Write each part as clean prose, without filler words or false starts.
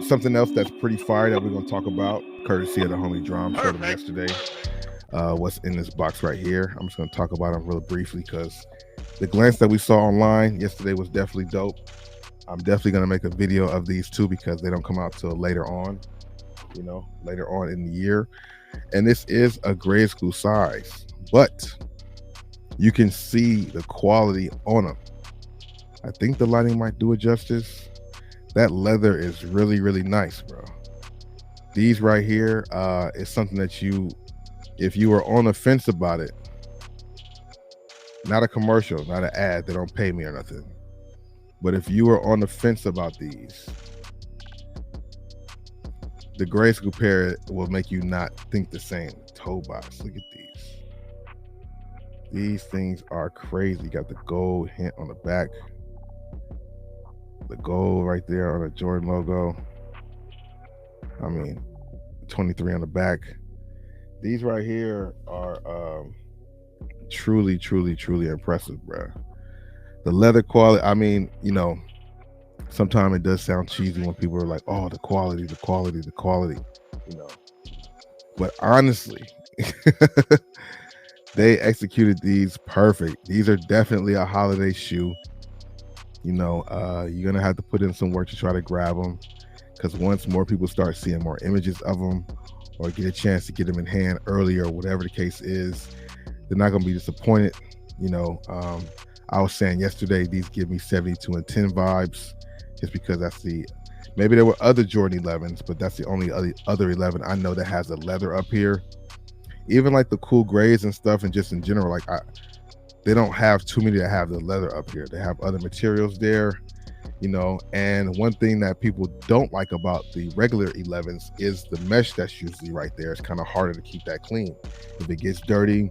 something else that's pretty fire that we're gonna talk about, courtesy of the homie Drum. Showed him yesterday. What's in this box right here? I'm just gonna talk about them real briefly because the glance that we saw online yesterday was definitely dope. I'm definitely gonna make a video of these two because they don't come out till later on, later on in the year. And this is a grade school size, but you can see the quality on them. I think the lighting might do it justice. That leather is really, really nice, bro. These right here is something that if you were on the fence about it, not a commercial, not an ad, they don't pay me or nothing. But if you were on the fence about these, the grade school pair will make you not think the same. Toe box, look at these. These things are crazy. You got the gold hint on the back. The gold right there on the Jordan logo. I mean, 23 on the back. These right here are truly, truly, truly impressive, bro. The leather quality, I mean, sometimes it does sound cheesy when people are like, oh, the quality, But honestly, they executed these perfect. These are definitely a holiday shoe. You're gonna have to put in some work to try to grab them, because once more people start seeing more images of them or get a chance to get them in hand earlier, or whatever the case is, they're not gonna be disappointed. I was saying yesterday, these give me 72 and 10 vibes, just because maybe there were other Jordan 11s, but that's the only other 11 I know that has the leather up here. Even like the cool grays and stuff, and just in general, they don't have too many that have the leather up here. They have other materials there, and one thing that people don't like about the regular 11s is the mesh that's usually right there. It's kind of harder to keep that clean. If it gets dirty,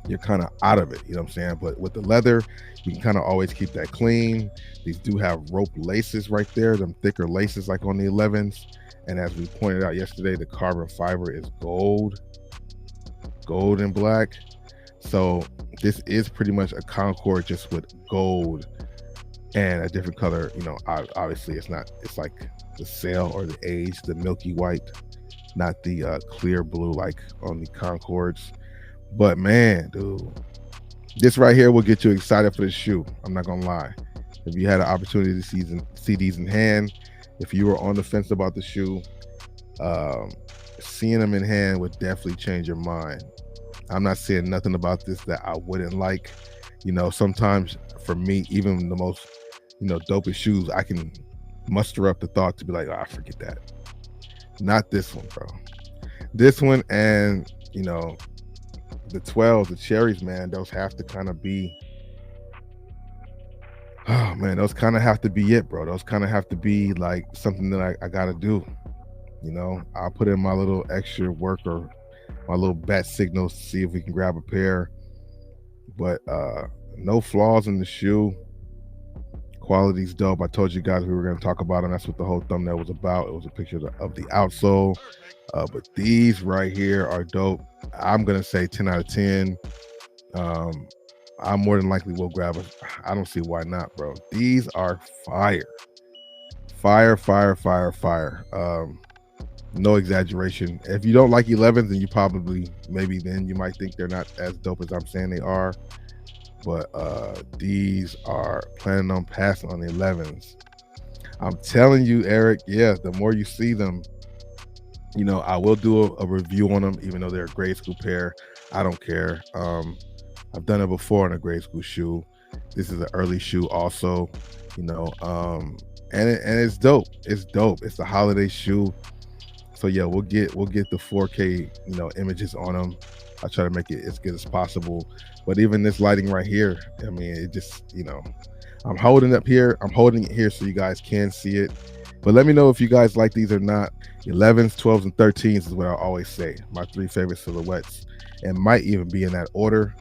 you're kind of out of it, you know what I'm saying? But with the leather, you can kind of always keep that clean. These do have rope laces right there, them thicker laces like on the 11s. And as we pointed out yesterday, the carbon fiber is gold and black. So this is pretty much a Concord just with gold and a different color. Obviously it's like the sail or the age, the milky white, not the clear blue like on the Concords. But man, dude, this right here will get you excited for the shoe. I'm not gonna lie. If you had an opportunity to see these in hand, if you were on the fence about the shoe, seeing them in hand would definitely change your mind. I'm not saying nothing about this that I wouldn't like. Sometimes for me, even the most, dopest shoes, I can muster up the thought to be like, I forget that. Not this one, bro. This one, and the 12s, the cherries, man, those have to kind of be, oh man, those kind of have to be it, bro. Those kind of have to be like something that I gotta do. I'll put in my little extra work or my little bat signals to see if we can grab a pair. But no flaws in the shoe. Quality's dope. I told you guys we were going to talk about them. That's what the whole thumbnail was about. It was a picture of the outsole. But these right here are dope. I'm going to say 10 out of 10. I more than likely will grab it. I don't see why not, bro. These are fire. Fire. No exaggeration. If you don't like 11s, then you might think they're not as dope as I'm saying they are. But these are planning on passing on the 11s. I'm telling you, Eric, yeah, the more you see them, I will do a review on them, even though they're a grade school pair. I don't care. I've done it before in a grade school shoe. This is an early shoe also, and it's dope. It's dope. It's a holiday shoe. So yeah, we'll get the 4K, images on them. I try to make it as good as possible. But even this lighting right here, I mean, it just, I'm holding it here so you guys can see it. But let me know if you guys like these or not. 11s, 12s, and 13s is what I always say. My 3 favorite silhouettes, and might even be in that order.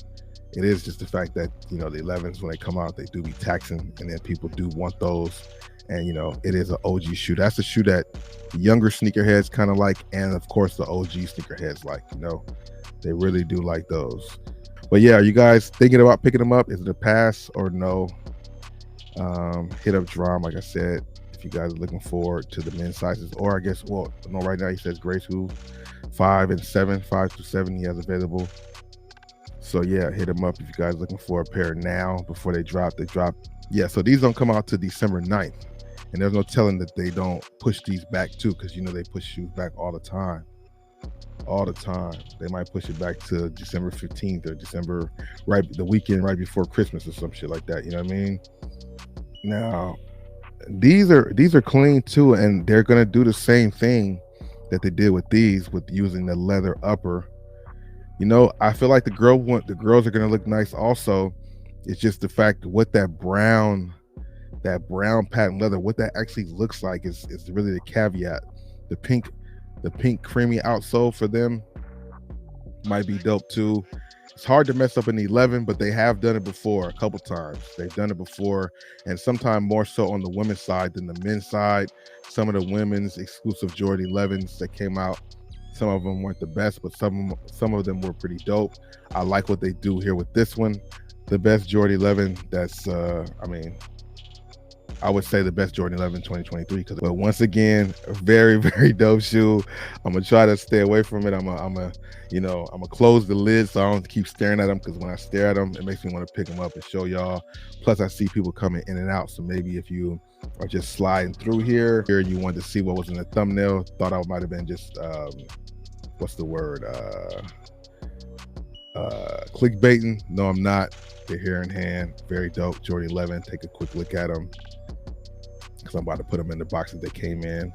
It is just the fact that, the 11s, when they come out, they do be taxing, and then people do want those. And, it is an OG shoe. That's a shoe that younger sneakerheads kind of like, and of course the OG sneakerheads like, they really do like those. But yeah, are you guys thinking about picking them up? Is it a pass or no? Hit up Drum, like I said. If if you guys are looking forward to the men's sizes. Or I guess, well, no, right now he says gray shoe 5 and 7, 5 to 7 he has available. So yeah, hit him up if you guys are looking for a pair now before they drop. Yeah, so these don't come out to December 9th. And there's no telling that they don't push these back too, because you know they push shoes back all the time. All the time. They might push it back to December 15th or December, right, the weekend right before Christmas or some shit like that. You know what I mean? Now, these are clean too, and they're gonna do the same thing that they did with these, with using the leather upper. You know, I feel like the girls are gonna look nice also. It's just the fact what that brown patent leather, what that actually looks like is really the caveat. The pink creamy outsole for them might be dope too. It's hard to mess up an 11, but they have done it before a couple times. They've done it before, and sometimes more so on the women's side than the men's side. Some of the women's exclusive Jordan 11s that came out, some of them weren't the best, but some of them were pretty dope. I like what they do here with this one. The best Jordan 11 that's I would say the best Jordan 11 2023. But once again, a very, very dope shoe. I'm gonna try to stay away from it. I'm gonna close the lid so I don't keep staring at them, because when I stare at them, it makes me want to pick them up and show y'all. Plus, I see people coming in and out, so maybe if you are just sliding through here, you wanted to see what was in the thumbnail, thought I might have been just what's the word? Clickbaiting. No, I'm not. They're here in hand. Very dope. Jordan 11. Take a quick look at them, because I'm about to put them in the box that they came in.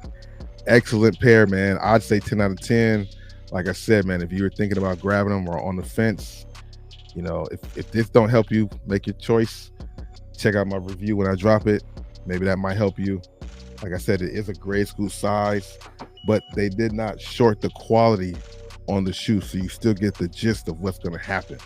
Excellent pair, man. I'd say 10 out of 10. Like I said, man, if you were thinking about grabbing them or on the fence, you know, if this don't help you make your choice, check out my review when I drop it. Maybe that might help you. Like I said, it is a grade school size, but they did not short the quality on the shoe, so you still get the gist of what's going to happen.